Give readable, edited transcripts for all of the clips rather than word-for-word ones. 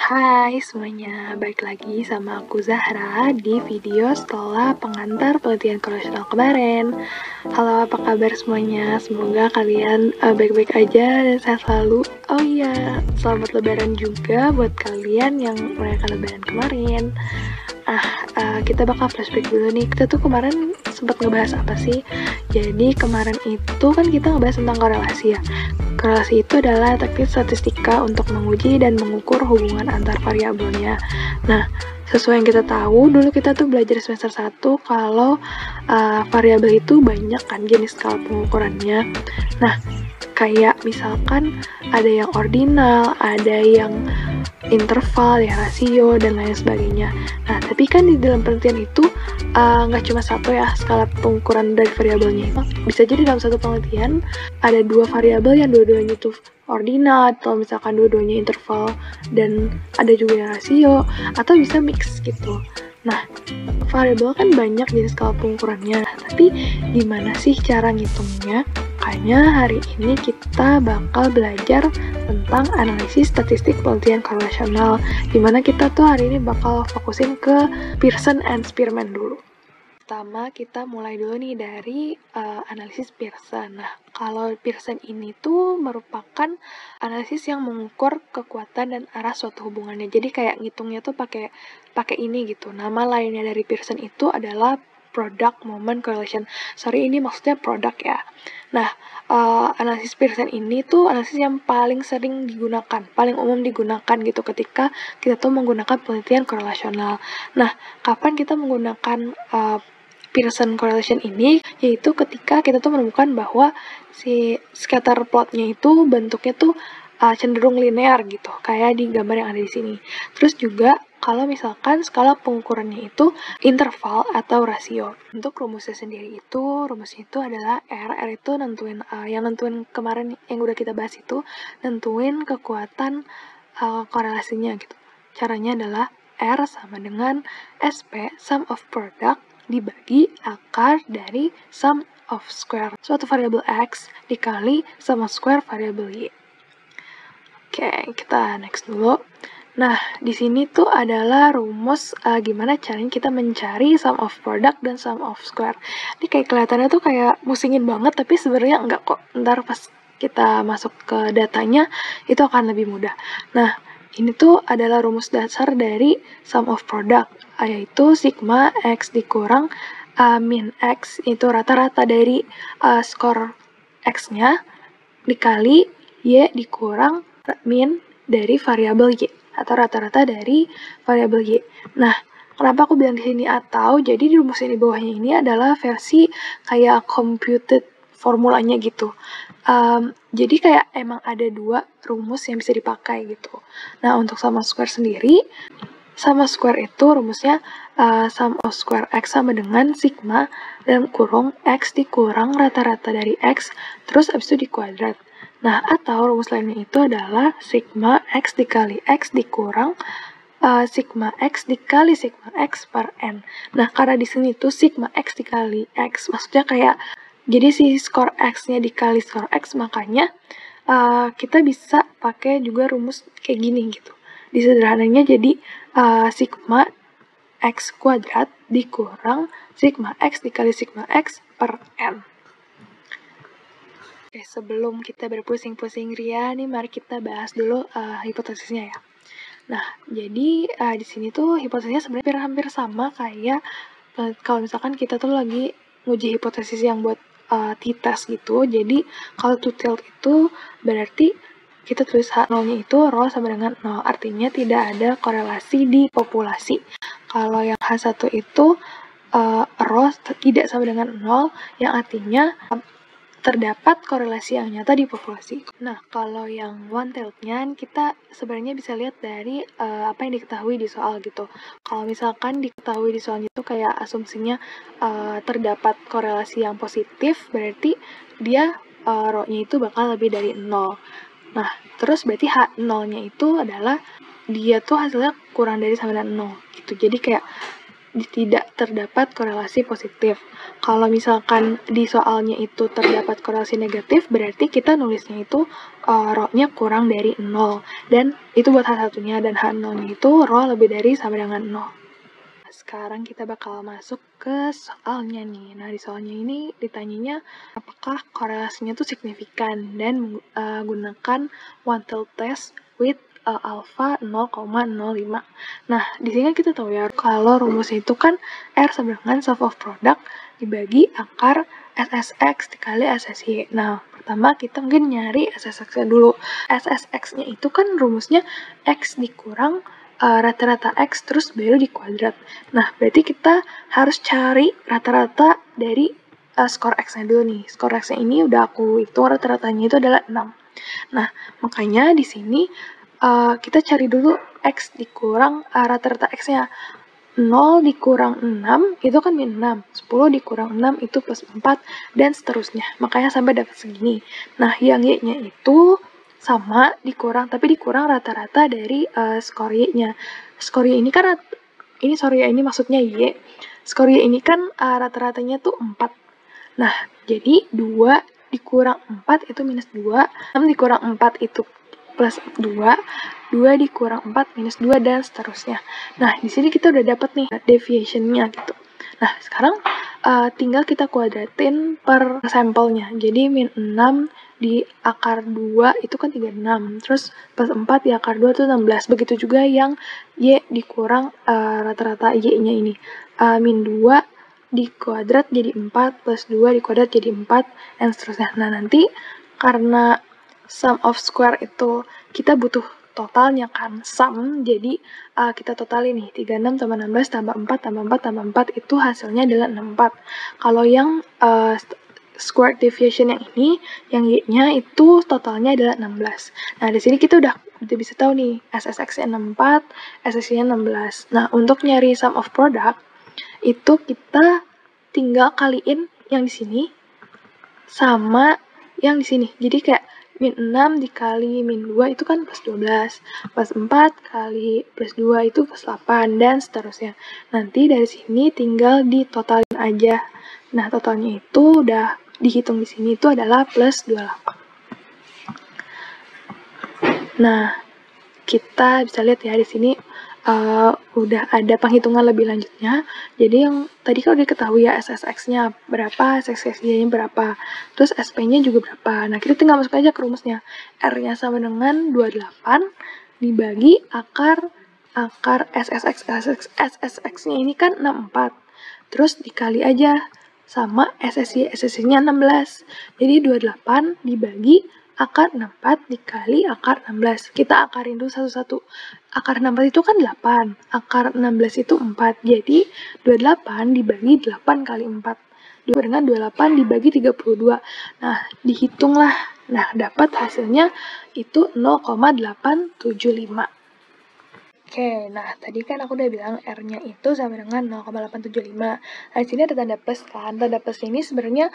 Hai semuanya, balik lagi sama aku Zahra di video setelah pengantar penelitian korelasional kemarin. Halo, apa kabar semuanya? Semoga kalian baik-baik aja dan sehat selalu. Oh iya, selamat lebaran juga buat kalian yang merayakan lebaran kemarin. Kita bakal flashback dulu nih. Kita tuh kemarin sempat ngebahas apa sih? Jadi kemarin itu kan kita ngebahas tentang korelasi ya. Korelasi itu adalah teknik statistika untuk menguji dan mengukur hubungan antar variabelnya. Nah, sesuai yang kita tahu, dulu kita tuh belajar semester 1 kalau variabel itu banyak kan jenis skala pengukurannya. Nah, kayak misalkan ada yang ordinal, ada yang interval, ya rasio, dan lain sebagainya. Nah, tapi kan di dalam penelitian itu nggak cuma satu ya skala pengukuran dari variabelnya. Bisa jadi dalam satu penelitian ada dua variabel yang dua-duanya itu ordinal, atau misalkan dua-duanya interval, dan ada juga yang rasio, atau bisa mix gitu. Nah, variabel kan banyak jenis skala pengukurannya, tapi gimana sih cara ngitungnya? Makanya hari ini kita bakal belajar tentang analisis statistik penelitian korelasional, dimana kita tuh hari ini bakal fokusin ke Pearson and Spearman dulu. Pertama, kita mulai dulu nih dari analisis Pearson. Nah, kalau Pearson ini tuh merupakan analisis yang mengukur kekuatan dan arah suatu hubungannya. Jadi kayak ngitungnya tuh pakai ini gitu. Nama lainnya dari Pearson itu adalah product moment correlation. Sorry, ini maksudnya produk ya. Nah, analisis Pearson ini tuh analisis yang paling sering digunakan, paling umum digunakan gitu ketika kita tuh menggunakan penelitian korelasional. Nah, kapan kita menggunakan Pearson correlation ini, yaitu ketika kita tuh menemukan bahwa si scatter plotnya itu bentuknya tuh cenderung linear gitu, kayak di gambar yang ada di sini. Terus juga kalau misalkan skala pengukurannya itu interval atau rasio. Untuk rumusnya sendiri rumusnya itu adalah R itu nentuin yang nentuin kemarin yang udah kita bahas itu, nentuin kekuatan korelasinya gitu. Caranya adalah R sama dengan SP, sum of product, dibagi akar dari sum of square suatu variabel X dikali sum of square variabel Y. Oke, kita next dulu. Nah, di sini tuh adalah rumus gimana caranya kita mencari sum of product dan sum of square. Ini kayak kelihatannya tuh kayak musingin banget, tapi sebenarnya enggak kok. Ntar pas kita masuk ke datanya, itu akan lebih mudah. Nah, ini tuh adalah rumus dasar dari sum of product, yaitu sigma X dikurang min X, itu rata-rata dari skor X-nya, dikali Y dikurang min dari variabel Y, atau rata-rata dari variabel Y. Nah, kenapa aku bilang di sini atau? Jadi di rumus yang di bawahnya ini adalah versi kayak computed formulanya gitu. Jadi kayak emang ada dua rumus yang bisa dipakai gitu. Nah, untuk sum of square sendiri, sum of square itu rumusnya sum of square X sama dengan sigma dalam kurung X dikurang rata-rata dari X, terus abis itu dikuadrat. Nah, atau rumus lainnya itu adalah sigma X dikali X dikurang sigma X dikali sigma X per N. Nah, karena di sini tuh sigma X dikali X, maksudnya kayak jadi si skor X-nya dikali skor X, makanya kita bisa pakai juga rumus kayak gini gitu. Disederhananya jadi sigma X kuadrat dikurang sigma X dikali sigma X per N. Oke, sebelum kita berpusing-pusing ria, nih mari kita bahas dulu hipotesisnya ya. Nah, jadi di sini tuh hipotesisnya sebenarnya hampir sama kayak kalau misalkan kita tuh lagi nguji hipotesis yang buat t-test gitu. Jadi kalau to tilt itu berarti kita tulis H0-nya itu rho sama dengan 0. Artinya tidak ada korelasi di populasi. Kalau yang H1 itu rho tidak sama dengan 0, yang artinya terdapat korelasi yang nyata di populasi. Nah, kalau yang one-tailed-nya kita sebenarnya bisa lihat dari apa yang diketahui di soal gitu. Kalau misalkan diketahui di soalnya itu kayak asumsinya terdapat korelasi yang positif, berarti dia rho-nya itu bakal lebih dari 0. Nah, terus berarti H0-nya itu adalah dia tuh hasilnya kurang dari sama dengan 0 gitu. Jadi kayak tidak terdapat korelasi positif. Kalau misalkan di soalnya itu terdapat korelasi negatif, berarti kita nulisnya itu rho-nya kurang dari 0. Dan itu buat H1-nya, dan H0-nya itu rho lebih dari sama dengan 0. Sekarang kita bakal masuk ke soalnya nih. Nah, di soalnya ini ditanyanya apakah korelasinya tuh signifikan dan gunakan one-tailed test with alpha 0,05. Nah, di sini kita tahu ya kalau rumusnya itu kan R sama dengan sum of product dibagi akar SSX dikali SSY. Nah, pertama kita mungkin nyari SSX-nya dulu. SSX-nya itu kan rumusnya X dikurang rata-rata X terus baru di kuadrat. Nah, berarti kita harus cari rata-rata dari skor X-nya dulu nih. Skor X-nya ini udah aku hitung rata-ratanya itu adalah 6. Nah, makanya di sini kita cari dulu X dikurang rata-rata X-nya. 0 dikurang 6 itu kan min 6. 10 dikurang 6 itu plus 4 dan seterusnya. Makanya sampai dapat segini. Nah, yang Y-nya itu sama dikurang, tapi dikurang rata-rata dari skor Y-nya. Skor Y ini kan, ini maksudnya Y. Skor Y ini kan rata-ratanya tuh 4. Nah, jadi 2 dikurang 4 itu minus 2, 6 dikurang 4 itu plus 2, 2 dikurang 4 minus 2, dan seterusnya. Nah, di sini kita udah dapat nih deviation-nya gitu. Nah, sekarang tinggal kita kuadratin per sampelnya. Jadi min 6 di akar 2 itu kan 36. Terus plus 4 di akar 2 itu 16. Begitu juga yang Y dikurang rata-rata Y-nya ini. Min 2 di kuadrat jadi 4, plus 2 di kuadrat jadi 4, dan seterusnya. Nah, nanti karena sum of square itu kita butuh totalnya kan, sum, jadi kita totalin nih, 36 tambah 16 tambah 4 tambah 4 tambah 4 itu hasilnya adalah 64. Kalau yang square deviation yang ini, yang Y-nya itu totalnya adalah 16. Nah, di sini kita udah bisa tahu nih, SSX-nya 64, SSY-nya 16. Nah, untuk nyari sum of product, itu kita tinggal kaliin yang di sini sama yang di sini. Jadi kayak min 6 dikali min 2 itu kan plus 12. Plus 4 kali plus 2 itu plus 8, dan seterusnya. Nanti dari sini tinggal ditotalin aja. Nah, totalnya itu udah dihitung di sini itu adalah plus 28. Nah, kita bisa lihat ya di sini udah ada penghitungan lebih lanjutnya. Jadi yang tadi kan udah diketahui ya SSX-nya berapa, SSY-nya berapa, terus SP-nya juga berapa. Nah, kita tinggal masuk aja ke rumusnya. R-nya sama dengan 28 dibagi akar SSX-nya ini kan 64. Terus dikali aja sama SSY-nya 16. Jadi 28 dibagi akar 64 dikali akar 16. Kita akarin dulu satu-satu. Akar 16 itu kan 8. Akar 16 itu 4. Jadi 28 dibagi 8 kali 4. Dengan 28 dibagi 32. Nah, dihitunglah. Nah, dapat hasilnya itu 0,875. Oke, nah tadi kan aku udah bilang R-nya itu sama dengan 0,875. Nah, di sini ada tanda plus kan. Tanda plus ini sebenarnya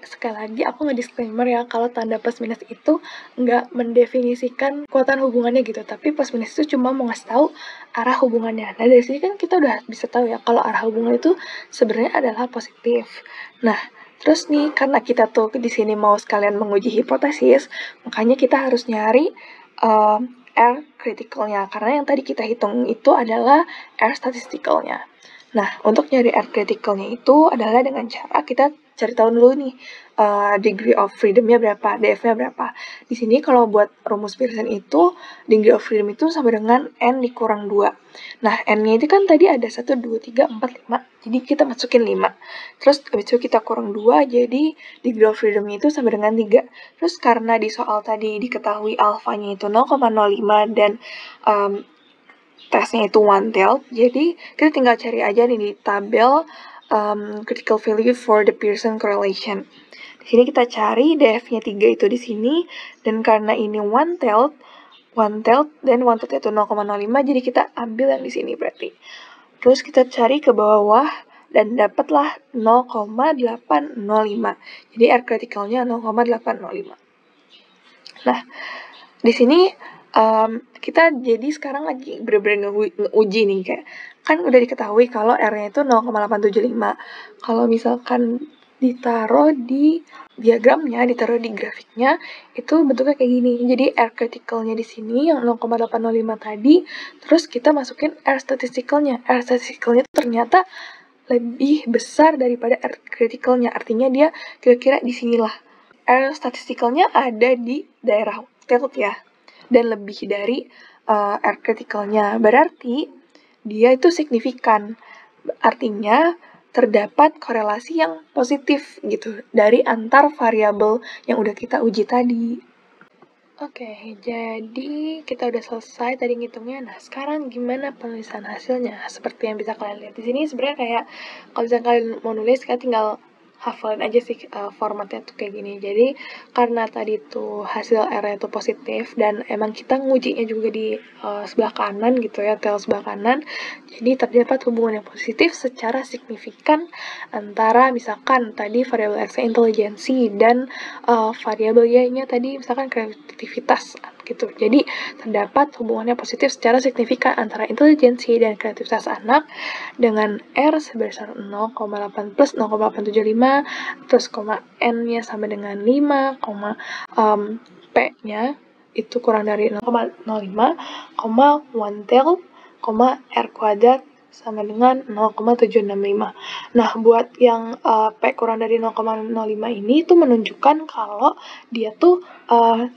sekali lagi aku nge-disclaimer ya, kalau tanda plus minus itu nggak mendefinisikan kekuatan hubungannya gitu. Tapi plus minus itu cuma mau ngasih tahu arah hubungannya. Nah, dari sini kan kita udah bisa tahu ya kalau arah hubungan itu sebenarnya adalah positif. Nah, terus nih karena kita tuh di sini mau sekalian menguji hipotesis, makanya kita harus nyari R criticalnya, karena yang tadi kita hitung itu adalah R statisticalnya. Nah, untuk nyari R criticalnya itu adalah dengan cara kita cari tahu dulu nih degree of freedom-nya berapa, DF-nya berapa. Di sini kalau buat rumus Pearson itu degree of freedom itu sama dengan N dikurang 2. Nah, N-nya itu kan tadi ada 1, 2, 3, 4, 5. Jadi kita masukin 5. Terus habis itu kita kurang 2, jadi degree of freedom-nya itu sama dengan 3. Terus karena di soal tadi diketahui alfanya itu 0,05 dan tesnya itu one-tailed, jadi kita tinggal cari aja nih di tabel critical value for the Pearson correlation. Di sini kita cari DF-nya 3 itu di sini, dan karena ini one-tailed dan one-tailed itu 0,05, jadi kita ambil yang di sini berarti. Terus kita cari ke bawah dan dapatlah 0,805. Jadi R criticalnya 0,805. Nah, di sini kita jadi sekarang lagi bener-bener nge-uji nih, kayak kan udah diketahui kalau R-nya itu 0,875. Kalau misalkan ditaruh di diagramnya, ditaruh di grafiknya, itu bentuknya kayak gini. Jadi R criticalnya di sini yang 0,805 tadi, terus kita masukin R statisticalnya. R statisticalnya ternyata lebih besar daripada R criticalnya, artinya dia kira-kira di sinilah. R statisticalnya ada di daerah tilt ya, dan lebih dari R criticalnya. Berarti dia itu signifikan. Artinya terdapat korelasi yang positif gitu dari antar variabel yang udah kita uji tadi. Oke, jadi kita udah selesai tadi ngitungnya. Nah, sekarang gimana penulisan hasilnya? Seperti yang bisa kalian lihat di sini, sebenarnya kayak kalau misalnya kalian mau nulis, kalian tinggal hafalin aja sih formatnya tuh kayak gini. Jadi karena tadi tuh hasil R-nya tuh positif dan emang kita ngujinya juga di sebelah kanan gitu ya, tel sebelah kanan. Jadi terdapat hubungan yang positif secara signifikan antara misalkan tadi variabel X-nya intelijensi dan variabel Y-nya tadi misalkan kreativitas gitu. Jadi terdapat hubungannya positif secara signifikan antara intelijensi dan kreativitas anak dengan R sebesar 0,8 plus 0,875, terus N-nya sama dengan 5, P-nya itu kurang dari 0,05, 1 tail, R kuadrat sama dengan 0,765. Nah, buat yang P kurang dari 0,05 ini tuh menunjukkan kalau dia tuh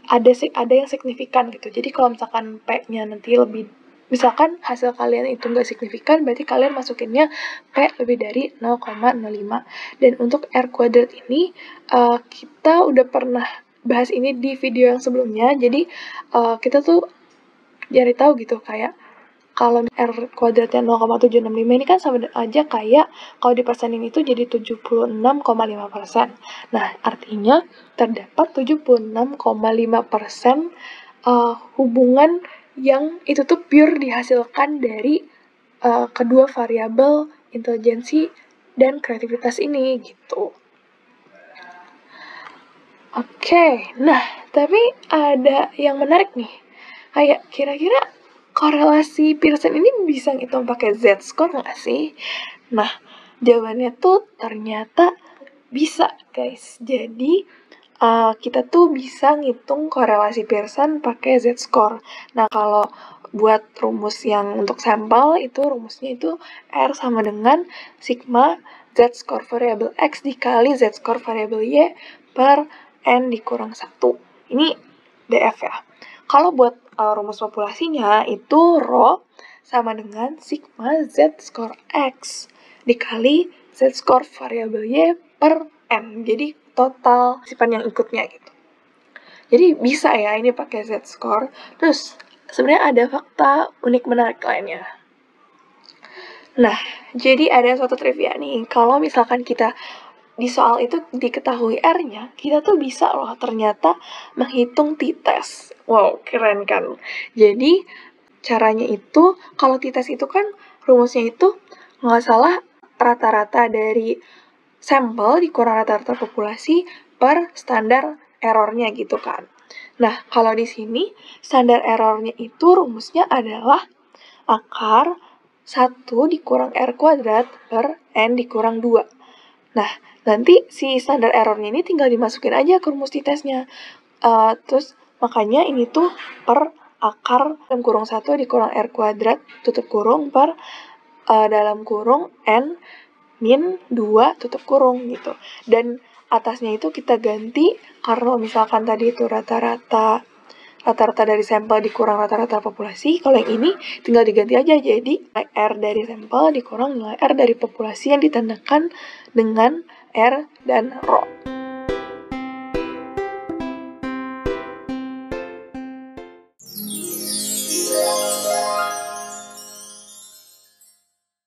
ada yang signifikan gitu. Jadi kalau misalkan P-nya nanti lebih, misalkan hasil kalian itu nggak signifikan, berarti kalian masukinnya P lebih dari 0,05. Dan untuk R kuadrat ini, kita udah pernah bahas ini di video yang sebelumnya. Jadi kita tuh cari tahu gitu, kayak kalau R kuadratnya 0,765 ini kan sama aja kayak kalau dipersenin itu jadi 76,5%. Nah, artinya terdapat 76,5% hubungan yang itu tuh pure dihasilkan dari kedua variabel intelijensi dan kreativitas ini gitu. Oke, nah tapi ada yang menarik nih. Kayak kira-kira korelasi Pearson ini bisa ngitung pakai Z-score nggak sih? Nah, jawabannya tuh ternyata bisa, guys. Jadi, kita tuh bisa ngitung korelasi Pearson pakai Z-score. Nah, kalau buat rumus yang untuk sampel, itu rumusnya itu R sama dengan sigma Z-score variabel X dikali Z-score variabel Y per N dikurang 1. Ini DF ya. Kalau buat rumus populasinya itu rho sama dengan sigma Z-score X dikali Z-score variabel Y per N. Jadi total sifat yang ikutnya gitu. Jadi bisa ya ini pakai Z-score. Terus sebenarnya ada fakta unik menarik lainnya. Nah, jadi ada suatu trivia nih. Kalau misalkan kita di soal itu diketahui R-nya, kita tuh bisa loh ternyata menghitung t-test. Wow, keren kan? Jadi, caranya itu, kalau t-test itu kan rumusnya itu nggak salah rata-rata dari sampel dikurang rata-rata populasi per standar errornya gitu kan. Nah, kalau di sini standar errornya itu rumusnya adalah akar 1 dikurang R kuadrat per N dikurang 2. Nah, nanti si standar errornya ini tinggal dimasukin aja ke rumus t-testnya. Terus makanya ini tuh per akar dalam kurung 1 dikurang R kuadrat tutup kurung per dalam kurung N min 2 tutup kurung gitu. Dan atasnya itu kita ganti karena misalkan tadi itu rata-rata dari sampel dikurang rata-rata populasi. Kalau yang ini tinggal diganti aja jadi R dari sampel dikurang nilai R dari populasi yang ditandakan dengan R dan rho.